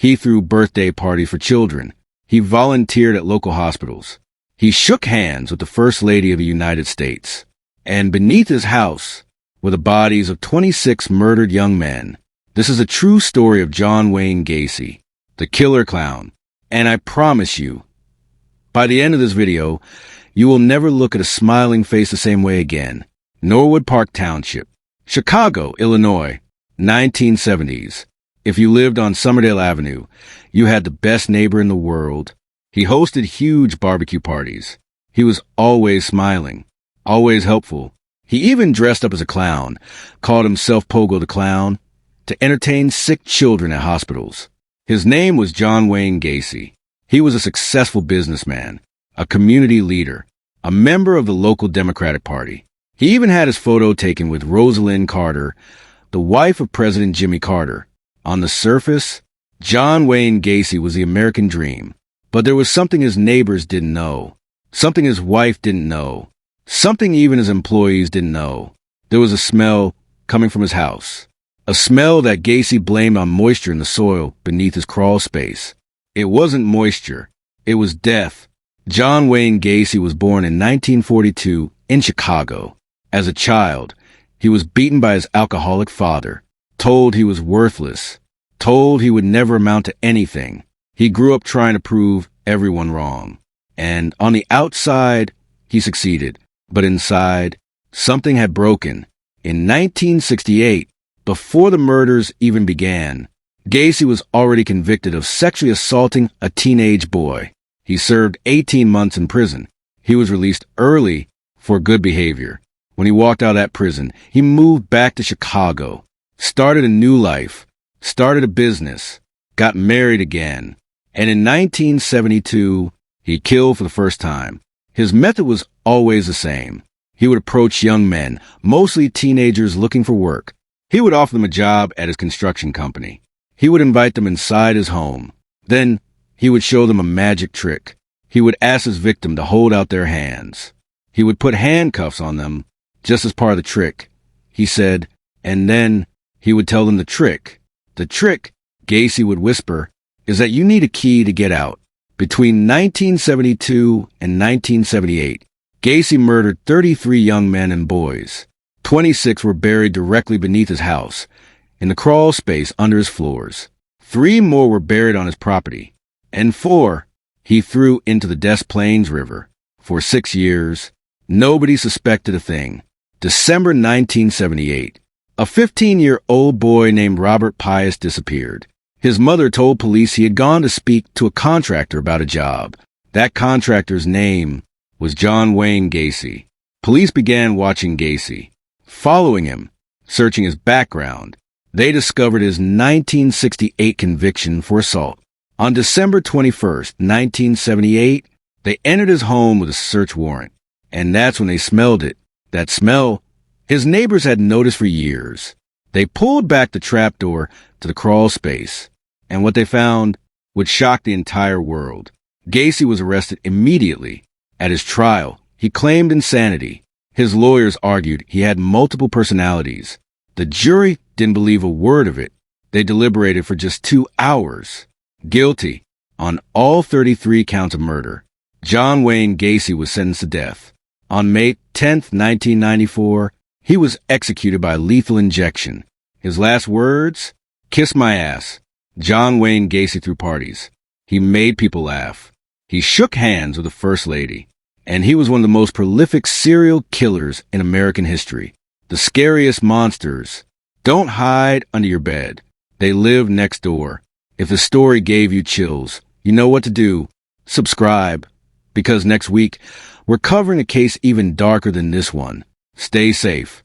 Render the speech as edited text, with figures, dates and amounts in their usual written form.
He threw birthday parties for children. He volunteered at local hospitals. He shook hands with the First Lady of the United States. And beneath his house were the bodies of 26 murdered young men. This is a true story of John Wayne Gacy, the killer clown. And I promise you, by the end of this video, you will never look at a smiling face the same way again. Norwood Park Township, Chicago, Illinois, 1970s. If you lived on Somerdale Avenue, you had the best neighbor in the world. He hosted huge barbecue parties. He was always smiling, always helpful. He even dressed up as a clown, called himself Pogo the Clown, to entertain sick children at hospitals. His name was John Wayne Gacy. He was a successful businessman, a community leader, a member of the local Democratic Party. He even had his photo taken with Rosalind Carter, the wife of President Jimmy Carter. On the surface, John Wayne Gacy was the American dream. But there was something his neighbors didn't know, something his wife didn't know, something even his employees didn't know. There was a smell coming from his house, a smell that Gacy blamed on moisture in the soil beneath his crawl space. It wasn't moisture, it was death. John Wayne Gacy was born in 1942 in Chicago. As a child, he was beaten by his alcoholic father, told he was worthless, told he would never amount to anything. He grew up trying to prove everyone wrong. And on the outside, he succeeded. But inside, something had broken. In 1968, before the murders even began, Gacy was already convicted of sexually assaulting a teenage boy. He served 18 months in prison. He was released early for good behavior. When he walked out of that prison, he moved back to Chicago, started a new life, started a business, got married again. And in 1972, he killed for the first time. His method was always the same. He would approach young men, mostly teenagers looking for work. He would offer them a job at his construction company. He would invite them inside his home. Then he would show them a magic trick. He would ask his victim to hold out their hands. He would put handcuffs on them just as part of the trick, he said, and then he would tell them the trick. The trick, Gacy would whisper, is that you need a key to get out. Between 1972 and 1978, Gacy murdered 33 young men and boys. 26 were buried directly beneath his house, in the crawl space under his floors. 3 more were buried on his property, and 4 he threw into the Des Plaines River. For 6 years, nobody suspected a thing. December 1978, a 15-year-old boy named Robert Pius disappeared. His mother told police he had gone to speak to a contractor about a job. That contractor's name was John Wayne Gacy. Police began watching Gacy, following him, searching his background. They discovered his 1968 conviction for assault. On December 21st, 1978, they entered his home with a search warrant. And that's when they smelled it. That smell his neighbors had noticed for years. They pulled back the trapdoor to the crawl space, and what they found would shock the entire world. Gacy was arrested immediately. At his trial, he claimed insanity. His lawyers argued he had multiple personalities. The jury didn't believe a word of it. They deliberated for just 2 hours. Guilty on all 33 counts of murder. John Wayne Gacy was sentenced to death. On May 10, 1994, he was executed by lethal injection. His last words? Kiss my ass. John Wayne Gacy threw parties. He made people laugh. He shook hands with the First Lady. And he was one of the most prolific serial killers in American history. The scariest monsters don't hide under your bed. They live next door. If the story gave you chills, you know what to do. Subscribe. Because next week, we're covering a case even darker than this one. Stay safe.